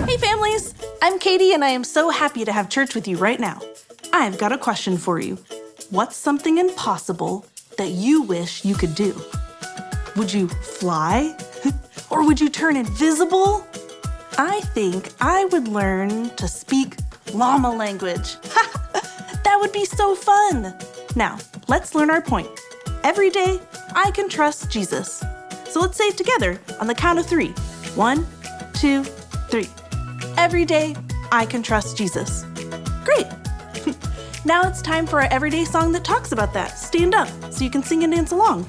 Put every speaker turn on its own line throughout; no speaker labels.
Hey families, I'm Katie and I am so happy to have church with you right now. I've got a question for you. What's something impossible that you wish you could do? Would you fly? Or would you turn invisible? I think I would learn to speak llama language. That would be so fun. Now, let's learn our point. Every day, I can trust Jesus. So let's say it together on the count of 3. 1, 2, 3. Every day, I can trust Jesus. Great. Now it's time for our everyday song that talks about that. Stand up so you can sing and dance along.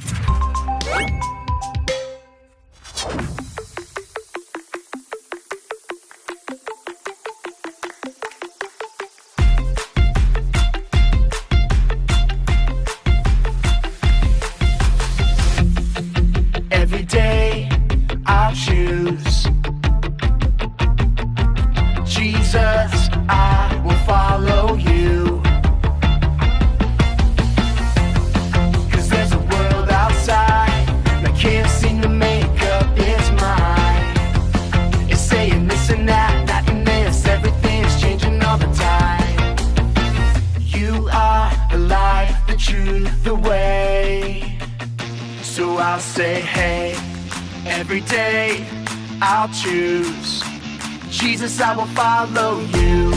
Every day I'll choose Jesus, I will follow you. 'Cause there's a world outside that can't seem to make up its mind. It's saying this and that, that and this, everything's changing all the time. You are the light, the truth, the way. So I'll say, hey, every day I'll choose Jesus, I will follow you.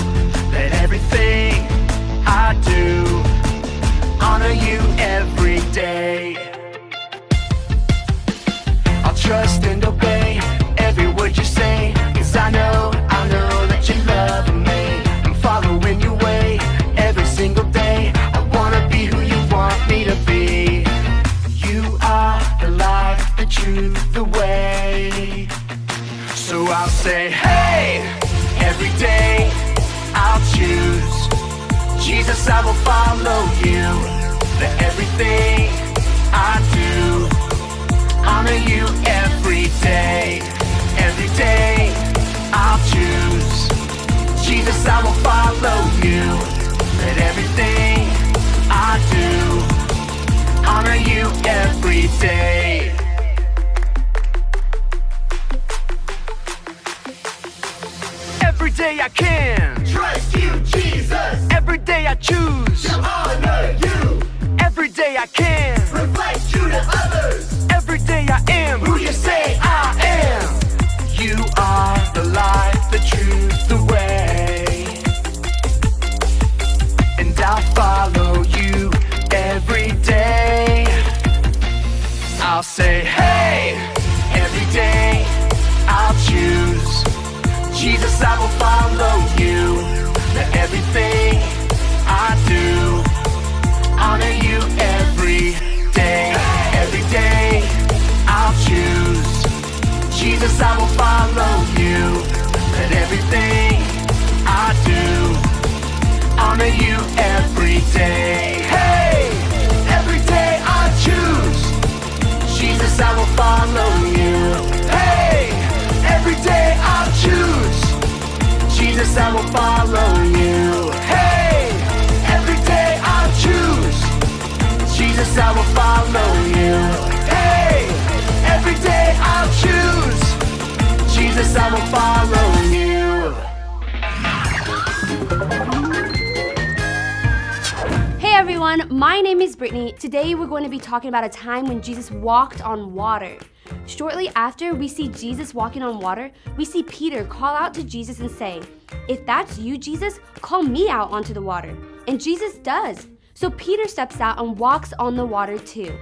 Let everything I do honor you every day. I'll trust and obey every word you say, 'cause I know that you love me. I'm following your way every single day. I wanna be who you want me to be. You are the life, the truth, the way. So I'll say, hey, every day I'll choose Jesus, I will follow you. Let everything I do honor you every day. Every day I'll choose Jesus, I will follow you. Let everything I do honor you every day. Every day I can
Trust you, Jesus,
every day I choose
to honor you,
every day I can
reflect you to others,
every day I am
who you say I am.
You are the light, the truth, the way. And I'll follow you every day. I'll say, hey, every day I'll choose Jesus, I will follow you. Let everything I do honor you every day. Every day I'll choose Jesus, I will follow you. Let everything I do honor you every day. Hey, every day I choose Jesus, I will follow you. Hey, every day I'll choose Jesus, I will follow you. Hey, every day I'll choose Jesus, I will follow you. Hey, every day I'll choose Jesus, I will follow you.
Hey everyone, my name is Brittany. Today we're going to be talking about a time when Jesus walked on water. Shortly after we see Jesus walking on water, we see Peter call out to Jesus and say, "If that's you, Jesus, call me out onto the water." And Jesus does. So Peter steps out and walks on the water too.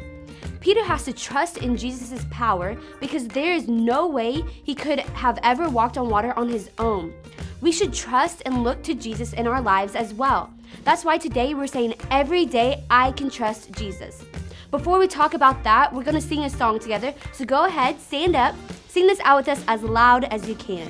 Peter has to trust in Jesus' power because there is no way he could have ever walked on water on his own. We should trust and look to Jesus in our lives as well. That's why today we're saying every day I can trust Jesus. Before we talk about that, we're gonna sing a song together. So go ahead, stand up, sing this out with us as loud as you can.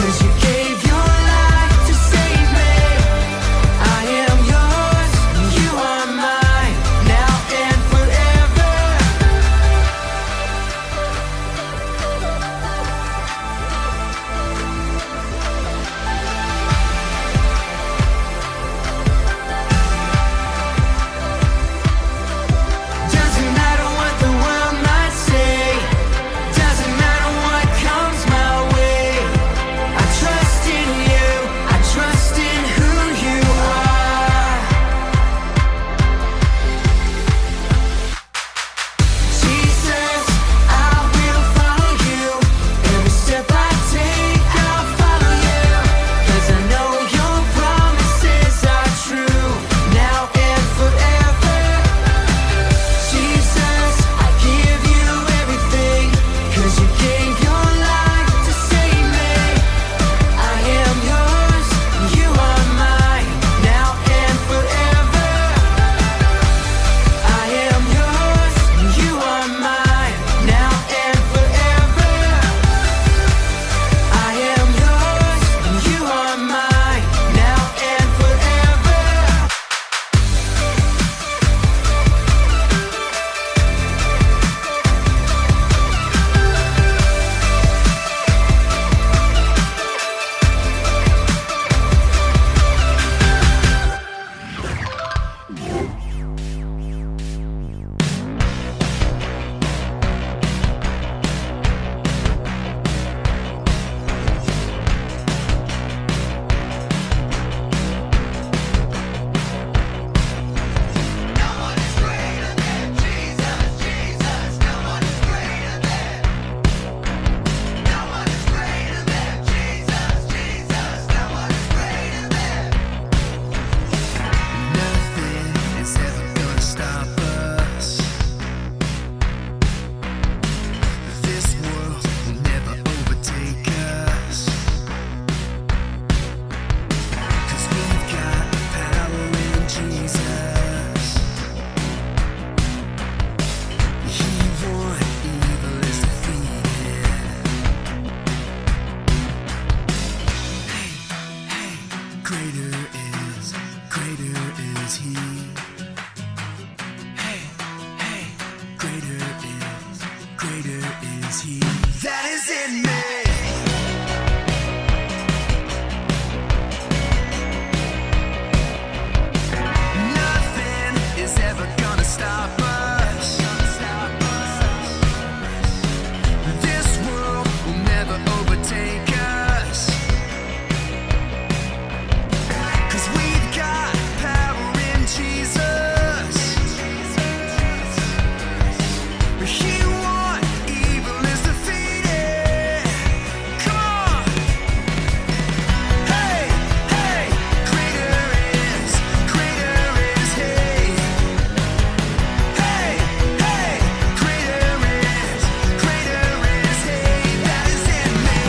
'cause you gave your life to save me. I am yours, you are mine, now and forever. Doesn't matter what the world might say, doesn't matter what comes my way. I trust in you, I trust in who you are. Jesus, I will follow you. Every step I take, I'll follow you. 'Cause I know your promises are true, now and forever. Jesus, I give you everything, 'cause you gave your life to save me. I am yours, you are mine, now and forever. I am yours, you are mine, now and forever. I am yours, you are mine, now and forever.
No one is greater than Jesus, Jesus. No one is greater than. No one is greater than Jesus, Jesus. No one is greater than.
Nothing is ever gonna stop us. This world will never overtake us. 'Cause we've got power in Jesus. He won, evil is defeated. Hey, hey, greater is he. Hey, hey, greater is he. That is in me. Nothing is ever gonna stop us. This world will never overtake us. 'Cause we've got power in Jesus. He won, evil is defeated. Come on. Hey, hey, greater is he. Hey, hey, greater is he. That is in me.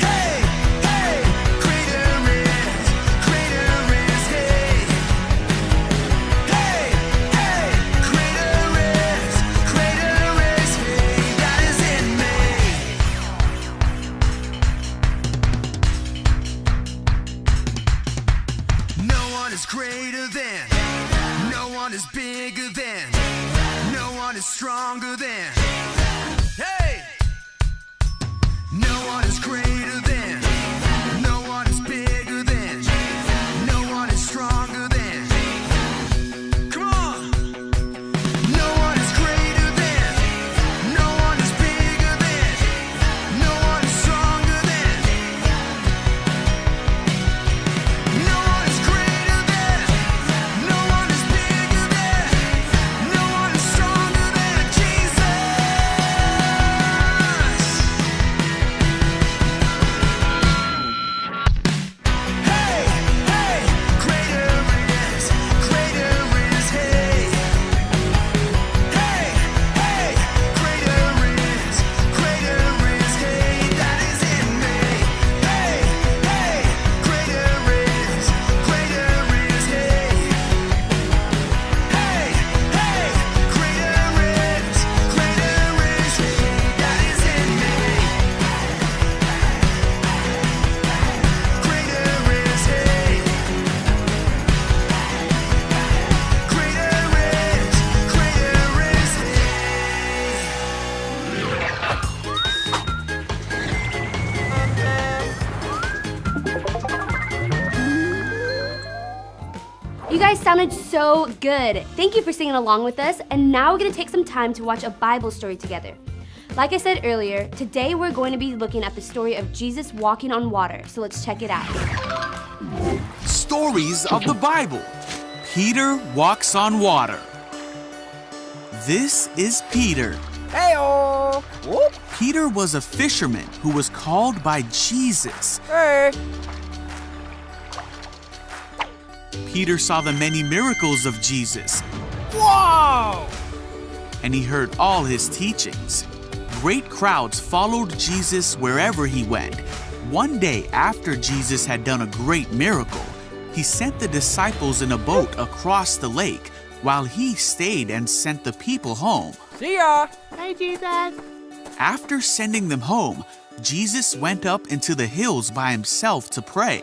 Hey, hey, greater is he. Hey, hey, greater is he. That is in me. No one is greater than, no one is bigger than, no one is stronger than. Hey! No one is greater than, no one is bigger than, no one is stronger than. Come on! No one is greater than, no one is bigger than, no one is stronger than. No one is greater than, no one is bigger than, no one is stronger than Jesus.
You guys sounded so good. Thank you for singing along with us. And now we're going to take some time to watch a Bible story together. Like I said earlier, today we're going to be looking at the story of Jesus walking on water. So let's check it out.
Stories of the Bible. Peter walks on water. This is Peter.
Hey-o! Whoop!
Peter was a fisherman who was called by Jesus.
Hey!
Peter saw the many miracles of Jesus,
Whoa!
and he heard all his teachings. Great crowds followed Jesus wherever he went. One day after Jesus had done a great miracle, he sent the disciples in a boat across the lake while he stayed and sent the people home.
See ya! Hey, Jesus!
After sending them home, Jesus went up into the hills by himself to pray.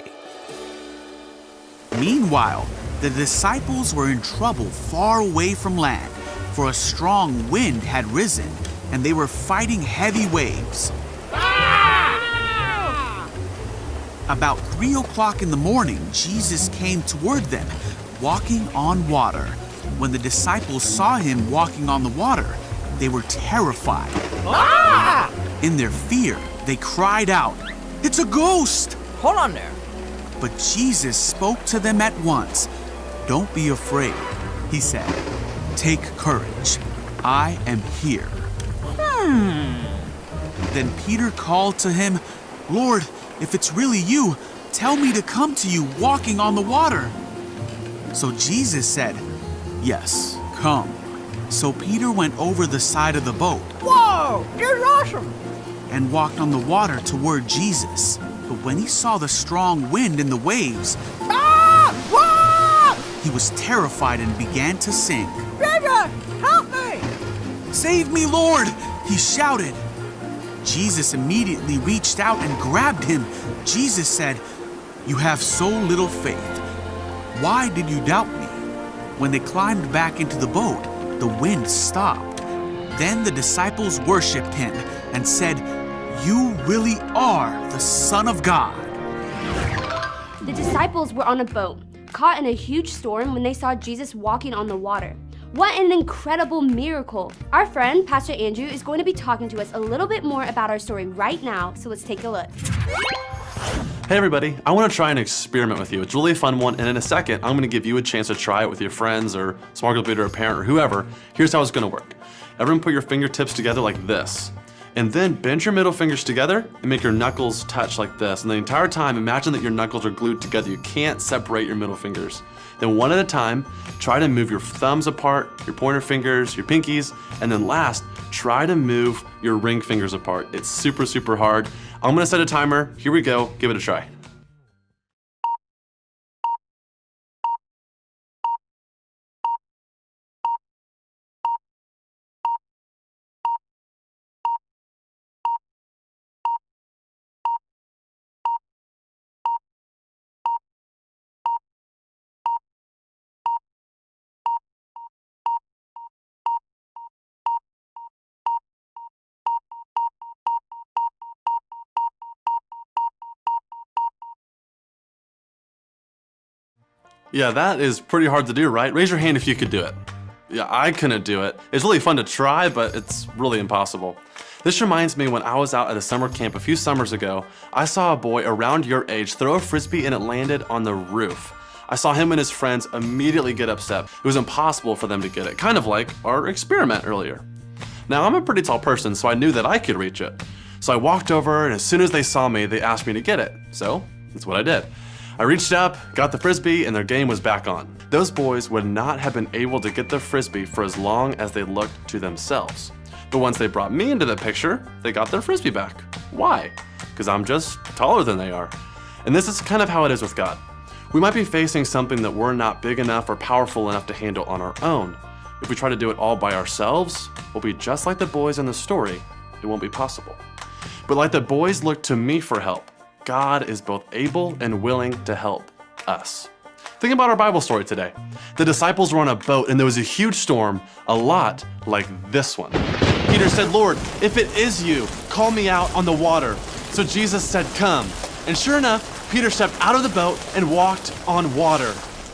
Meanwhile, the disciples were in trouble far away from land, for a strong wind had risen, and they were fighting heavy waves. About 3 o'clock in the morning, Jesus came toward them, walking on water. When the disciples saw him walking on the water, they were terrified. In their fear, they cried out, "It's a ghost!"
Hold on there.
But Jesus spoke to them at once. "Don't be afraid," he said. "Take courage. I am here." Then Peter called to him, "Lord, if it's really you, tell me to come to you walking on the water." So Jesus said, "Yes, come." So Peter went over the side of the boat
Whoa! You're awesome!
and walked on the water toward Jesus. But when he saw the strong wind and the waves,
Whoa!
he was terrified and began to sink.
Jesus, help me!
"Save me, Lord!" he shouted. Jesus immediately reached out and grabbed him. Jesus said, "You have so little faith. Why did you doubt me?" When they climbed back into the boat, the wind stopped. Then the disciples worshipped him and said, "You really are the Son of God."
The disciples were on a boat, caught in a huge storm when they saw Jesus walking on the water. What an incredible miracle! Our friend, Pastor Andrew, is going to be talking to us a little bit more about our story right now, so let's take a look.
Hey everybody, I want to try an experiment with you. It's really a fun one, and in a second, I'm going to give you a chance to try it with your friends or small group leader or parent or whoever. Here's how it's going to work. Everyone put your fingertips together like this, and then bend your middle fingers together and make your knuckles touch like this. And the entire time, imagine that your knuckles are glued together. You can't separate your middle fingers. Then one at a time, try to move your thumbs apart, your pointer fingers, your pinkies, and then last, try to move your ring fingers apart. It's super, super hard. I'm gonna set a timer. Here we go, give it a try. Yeah, that is pretty hard to do, right? Raise your hand if you could do it. Yeah, I couldn't do it. It's really fun to try, but it's really impossible. This reminds me when I was out at a summer camp a few summers ago, I saw a boy around your age throw a frisbee and it landed on the roof. I saw him and his friends immediately get upset. It was impossible for them to get it, kind of like our experiment earlier. Now, I'm a pretty tall person, so I knew that I could reach it. So I walked over, and as soon as they saw me, they asked me to get it. So that's what I did. I reached up, got the frisbee, and their game was back on. Those boys would not have been able to get the frisbee for as long as they looked to themselves. But once they brought me into the picture, they got their frisbee back. Why? Because I'm just taller than they are. And this is kind of how it is with God. We might be facing something that we're not big enough or powerful enough to handle on our own. If we try to do it all by ourselves, we'll be just like the boys in the story. It won't be possible. But like the boys looked to me for help, God is both able and willing to help us. Think about our Bible story today. The disciples were on a boat and there was a huge storm, a lot like this one. Peter said, "Lord, if it is you, call me out on the water." So Jesus said, "Come." And sure enough, Peter stepped out of the boat and walked on water.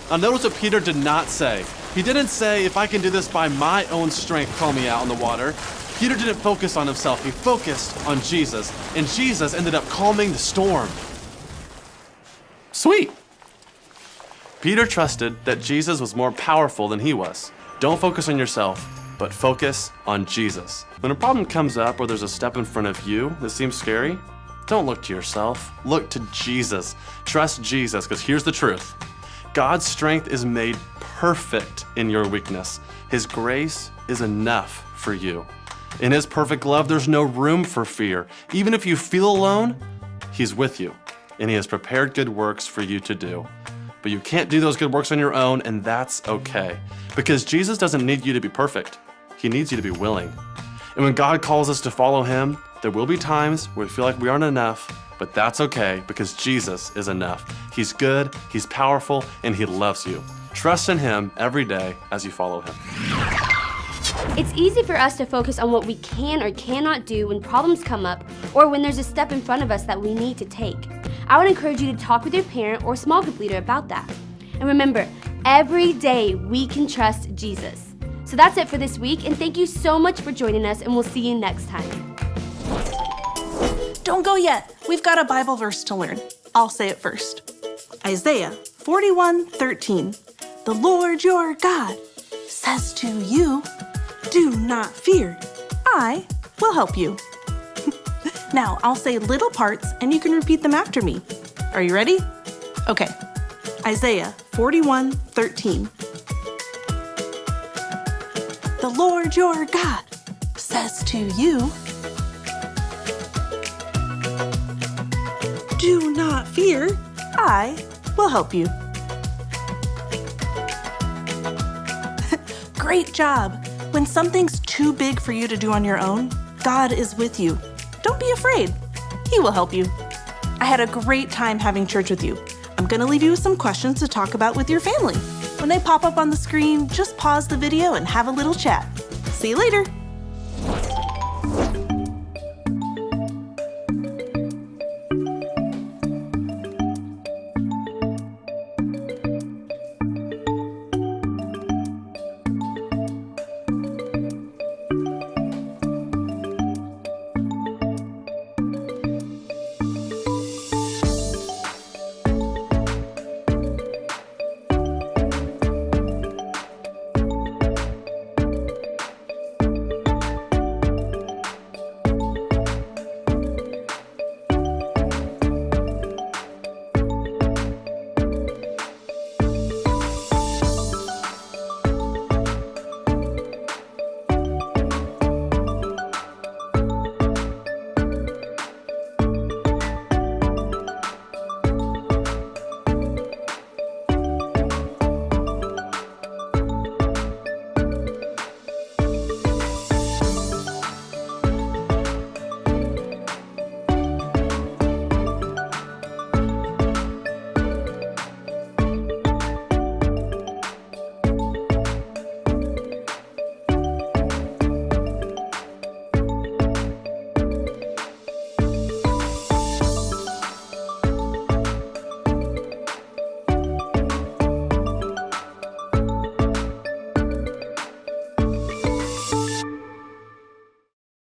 Now notice what Peter did not say. He didn't say, if I can do this by my own strength, call me out on the water. Peter didn't focus on himself, he focused on Jesus. And Jesus ended up calming the storm. Sweet. Peter trusted that Jesus was more powerful than he was. Don't focus on yourself, but focus on Jesus. When a problem comes up or there's a step in front of you that seems scary, don't look to yourself. Look to Jesus. Trust Jesus, because here's the truth. God's strength is made perfect in your weakness. His grace is enough for you. In His perfect love, there's no room for fear. Even if you feel alone, He's with you, and He has prepared good works for you to do. But you can't do those good works on your own, and that's okay, because Jesus doesn't need you to be perfect. He needs you to be willing. And when God calls us to follow Him, there will be times where we feel like we aren't enough, but that's okay because Jesus is enough. He's good, He's powerful, and He loves you. Trust in Him every day as you follow Him.
It's easy for us to focus on what we can or cannot do when problems come up or when there's a step in front of us that we need to take. I would encourage you to talk with your parent or small group leader about that. And remember, every day we can trust Jesus. So that's it for this week, and thank you so much for joining us, and we'll see you next time.
Don't go yet. We've got a Bible verse to learn. I'll say it first. Isaiah 41:13. The Lord your God says to you, do not fear. I will help you. Now, I'll say little parts and you can repeat them after me. Are you ready? Okay. Isaiah 41:13. The Lord your God says to you, do not fear, I will help you. Great job! When something's too big for you to do on your own, God is with you. Don't be afraid. He will help you. I had a great time having church with you. I'm going to leave you with some questions to talk about with your family. When they pop up on the screen, just pause the video and have a little chat. See you later.